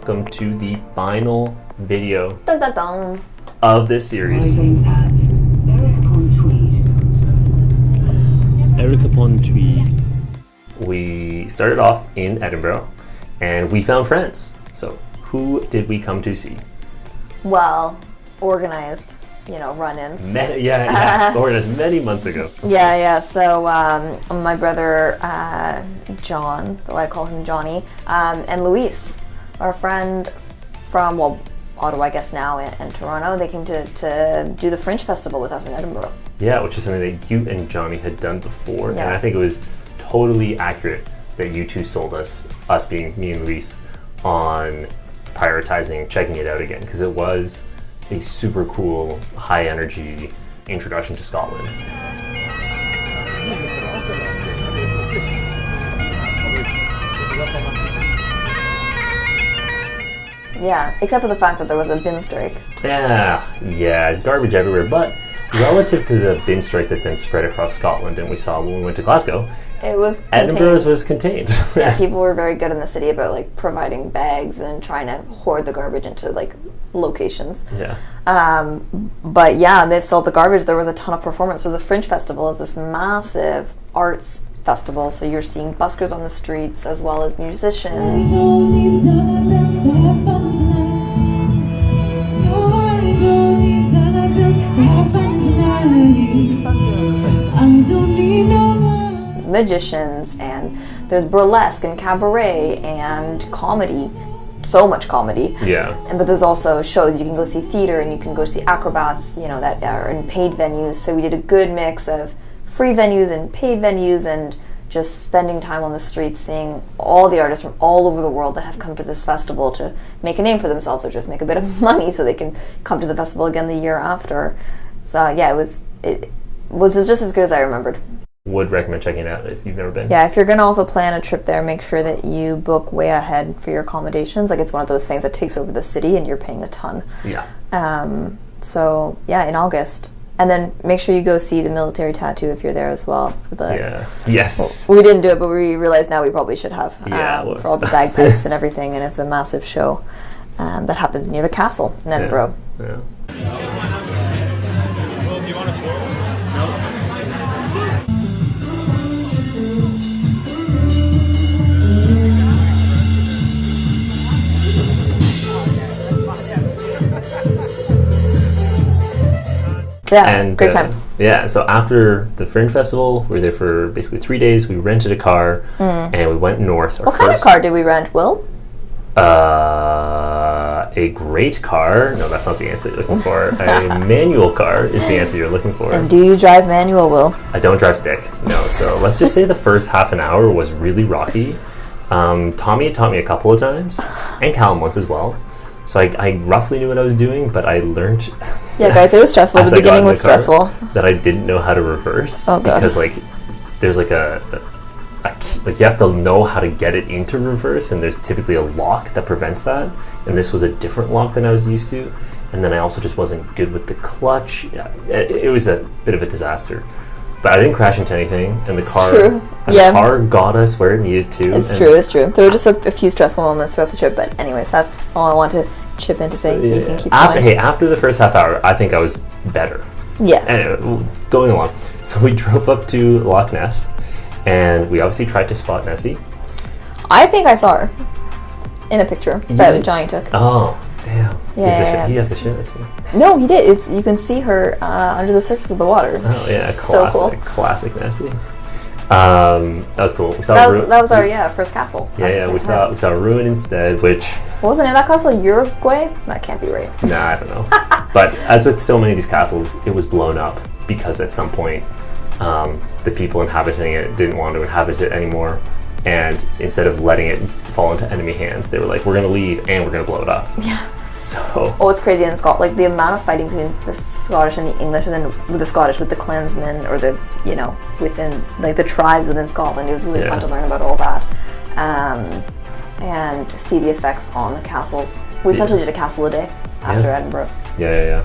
welcome to the final video Dun, dun, dun. of this series. Eric upon Tweed. We started off in Edinburgh and we found friends. So who did we come to see? Well, organized, run-in. Organized many months ago. Yeah. So my brother, John, though I call him Johnny, and Luis, our friend from, Ottawa, I guess now, and Toronto, they came to do the Fringe Festival with us in Edinburgh. Yeah, which is something that you and Johnny had done before. Yes. And I think it was totally accurate that you two sold us being me and Luis, on prioritizing checking it out again, because it was a super cool, high energy introduction to Scotland. Yeah, except for the fact that there was a bin strike. Yeah, garbage everywhere, but relative to the bin strike that then spread across Scotland and we saw when we went to Glasgow, it was Edinburgh's was contained. Yeah, people were very good in the city about providing bags and trying to hoard the garbage into locations. Yeah. But yeah, amidst all the garbage, there was a ton of performance. So the Fringe Festival is this massive arts festival. So you're seeing buskers on the streets as well as musicians. Magicians, and there's burlesque and cabaret and comedy, so much comedy. Yeah. But there's also shows. You can go see theater and you can go see acrobats, that are in paid venues. So we did a good mix of free venues and paid venues, and just spending time on the streets seeing all the artists from all over the world that have come to this festival to make a name for themselves or just make a bit of money so they can come to the festival again the year after. So yeah, it was just as good as I remembered. Would recommend checking it out if you've never been. Yeah, if you're going to also plan a trip there, make sure that you book way ahead for your accommodations. It's one of those things that takes over the city and you're paying a ton. Yeah. So, yeah, in August. And then make sure you go see the military tattoo if you're there as well. Yes. Well, we didn't do it, but we realized now we probably should have. For all the bagpipes and everything. And it's a massive show that happens near the castle in Edinburgh. Yeah. Yeah, and great time. So after the Fringe Festival, we were there for basically 3 days. We rented a car and we went north. What kind of car did we rent, Will? A great car. No, that's not the answer you're looking for. A manual car is the answer you're looking for. And do you drive manual, Will? I don't drive stick. No, so let's just say the first half an hour was really rocky. Tommy had taught me a couple of times, and Callum once as well. So I roughly knew what I was doing, but I learned... Yeah, guys, it was stressful. The beginning was stressful. That I didn't know how to reverse. Oh, God. Because, there's you have to know how to get it into reverse, and there's typically a lock that prevents that. And this was a different lock than I was used to. And then I also just wasn't good with the clutch. Yeah, it was a bit of a disaster. But I didn't crash into anything, and the car got us where it needed to. It's true. There were just a few stressful moments throughout the trip, but anyways, that's all I want to chip in to say. Yeah. You can keep going. After the first half hour, I think I was better. Yes. Anyway, going along. So we drove up to Loch Ness, and we obviously tried to spot Nessie. I think I saw her in a picture that Johnny took. Oh, damn. Yeah. He has to share it too. No, he did. You can see her under the surface of the water. Oh yeah, so cool. Classic Nessie. That was cool. That was our first castle. Yeah, we saw a ruin instead, which... What was the name of that castle? Uruguay? That can't be right. Nah, I don't know. But as with so many of these castles, it was blown up because at some point the people inhabiting it didn't want to inhabit it anymore, and instead of letting it fall into enemy hands, they were like, we're going to leave and we're going to blow it up. Yeah. So... Oh, it's crazy in Scotland. The amount of fighting between the Scottish and the English, and then with the Scottish with the clansmen, or the, within, the tribes within Scotland. It was really fun to learn about all that. And see the effects on the castles. We essentially did a castle a day after Edinburgh. Yeah.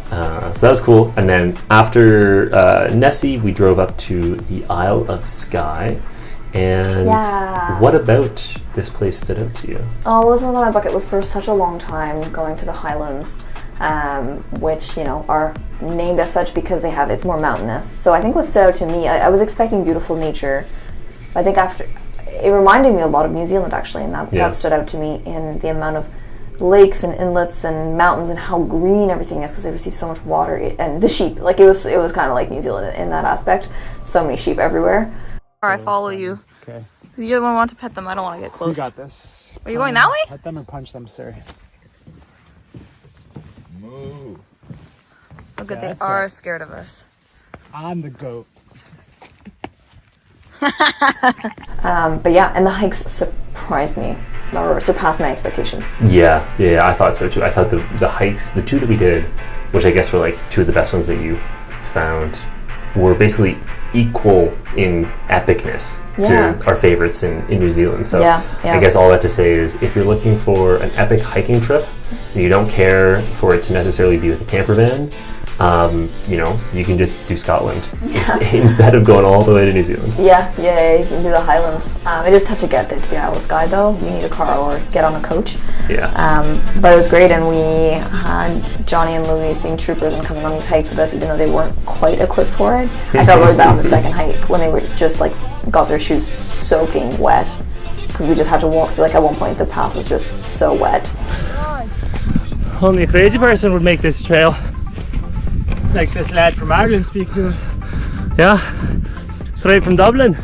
So that was cool. And then after Nessie, we drove up to the Isle of Skye. And Yeah. what about this place stood out to you? Oh, this was on my bucket list for such a long time, going to the Highlands, which, are named as such because it's more mountainous. So I think what stood out to me, I was expecting beautiful nature. I think it reminded me a lot of New Zealand, actually, and that stood out to me in the amount of lakes and inlets and mountains and how green everything is because they receive so much water. And the sheep, it was kind of like New Zealand in that aspect. So many sheep everywhere. I follow you. Okay. You're the one who wants to pet them. I don't want to get close. You got this. Are you going that way? Pet them and punch them, sir. Moo. Look at they are scared of us. I'm the goat. But yeah, and the hikes surprised me or surpassed my expectations. Yeah, I thought so too. I thought the hikes, the two that we did, which I guess were like two of the best ones that you found, were basically equal in epicness to our favorites in New Zealand. So I guess all I have to say is if you're looking for an epic hiking trip and you don't care for it to necessarily be with a camper van, you can just do Scotland instead of going all the way to New Zealand. Yeah, you can do the Highlands. It is tough to get there to the Isle of Skye though. You need a car or get on a coach. Yeah. But it was great, and we had Johnny and Louise being troopers and coming on these hikes with us, even though they weren't quite equipped for it. I felt really bad on the second hike when they were just got their shoes soaking wet because we just had to walk through. At one point, the path was just so wet. Only a crazy person would make this trail. Like this lad from Ireland speaking to us. Yeah, straight from Dublin.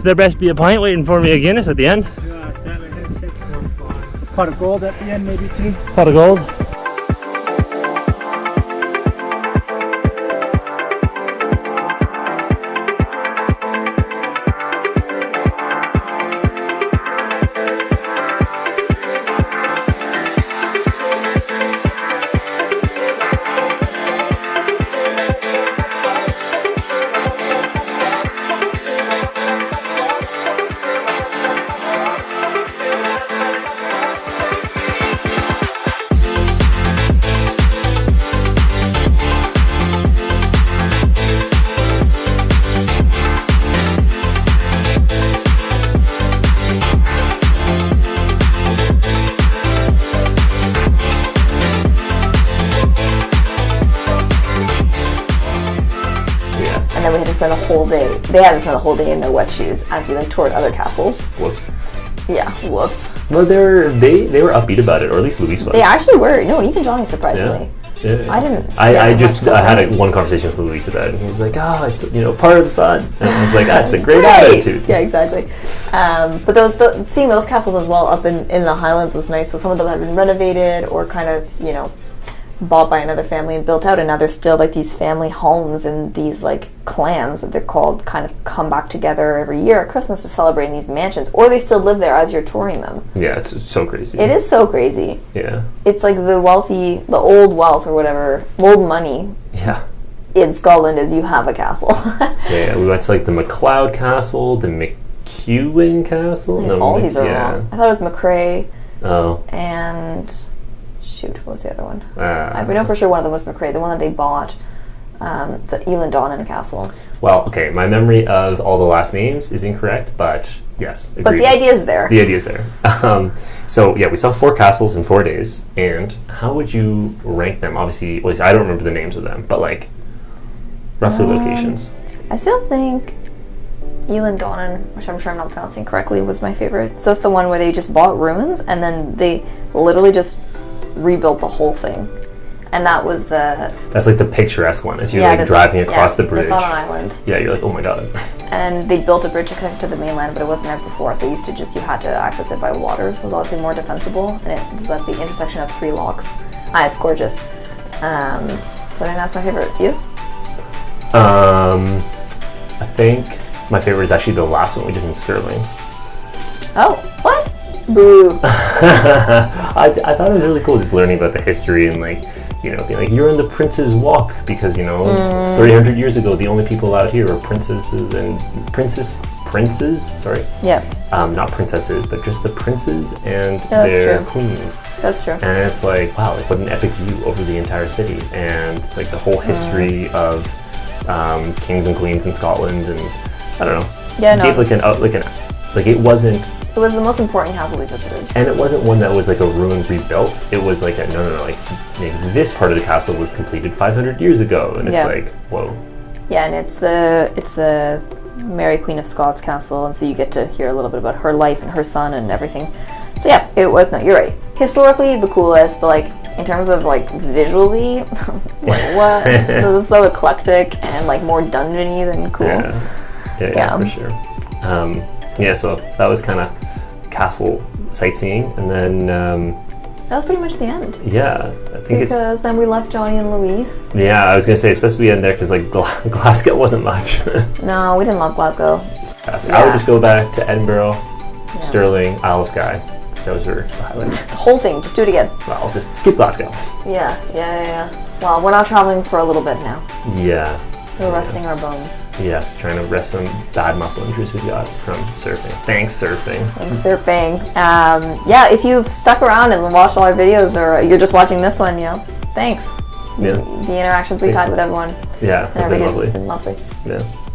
There best be a pint waiting for me, a Guinness at the end. Yeah, certainly. Pot of gold at the end, maybe too. Pot of gold. And then we had to spend the whole day. They had to spend the whole day in their wet shoes as we toured other castles. Whoops. Yeah, whoops. No, they were upbeat about it, or at least Louise was. They actually were. No, even Johnny surprisingly. Yeah. I didn't. I had one conversation with Louise about it, and he was like, it's part of the fun. And I was like, that's a great attitude. Yeah, exactly. But seeing those castles as well up in the Highlands was nice. So some of them had been renovated or kind of bought by another family and built out, and now there's still these family homes and these clans that they're called kind of come back together every year at Christmas to celebrate in these mansions, or they still live there as you're touring them. Yeah, it's so crazy. It is so crazy. Yeah. It's like the old wealth or whatever, old money. Yeah. In Scotland is you have a castle. Yeah, we went to the MacLeod Castle, the McEwen Castle. All these are wrong. I thought it was McRae. Oh. And what was the other one? We know for sure one of them was McRae, the one that they bought. It's at Elandonnan Castle. Well, okay, my memory of all the last names is incorrect, but yes, agreed. But the idea is there. The idea is there. So yeah, we saw 4 castles in 4 days, and how would you rank them? Obviously, I don't remember the names of them, but roughly locations. I still think Elandonnan, which I'm sure I'm not pronouncing correctly, was my favorite. So that's the one where they just bought ruins and then they literally just rebuilt the whole thing, and that was that's the picturesque one as you're driving across the bridge. It's on an island. Yeah, you're like, oh my god. And they built a bridge to connect to the mainland, but it wasn't there before, so you had to access it by water. So it was obviously more defensible, and it was at the intersection of 3 locks. It's gorgeous. So I think that's my favorite. You? I think my favorite is actually the last one we did in Stirling. Oh, what? Boo. I thought it was really cool just learning about the history and being you're in the Prince's Walk because 300 years ago the only people out here were princesses and princes. Sorry. Yeah. Not princesses, but just the princes and their queens. That's true. And it's wow, what an epic view over the entire city and the whole history of kings and queens in Scotland and I don't know. Yeah, no. Gave like it wasn't, It was the most important castle we visited. and it wasn't one that was like a ruin rebuilt. It was like no, like this part of the castle was completed 500 years ago, and it's Yeah. like, whoa. Yeah, and it's the Mary Queen of Scots castle, and so you get to hear a little bit about her life and her son and everything. So yeah, it was, no, you're right. Historically, the coolest, but like in terms of like visually, like what? This is so eclectic and like more dungeony than cool. Yeah, for sure. Yeah, so that was kind of castle sightseeing, and then That was pretty much the end. yeah, I think Because then we left Johnny and Louise. yeah, I was gonna say it's supposed to be in there because like Glasgow wasn't much. No, we didn't love Glasgow. I would just go back to Edinburgh, Stirling, Isle of Skye. Those were the highlights. The whole thing, just do it again. Well, I'll just skip Glasgow. Yeah. Well, we're not traveling for a little bit now. Yeah. We're resting our bones. Yes, trying to rest some bad muscle injuries we got from surfing. Thanks, surfing. Thanks, surfing. Yeah, if you've stuck around and watched all our videos, or you're just watching this one, thanks. Yeah. The interactions we've had with everyone Yeah, and they've been everything lovely. has been lovely. Yeah.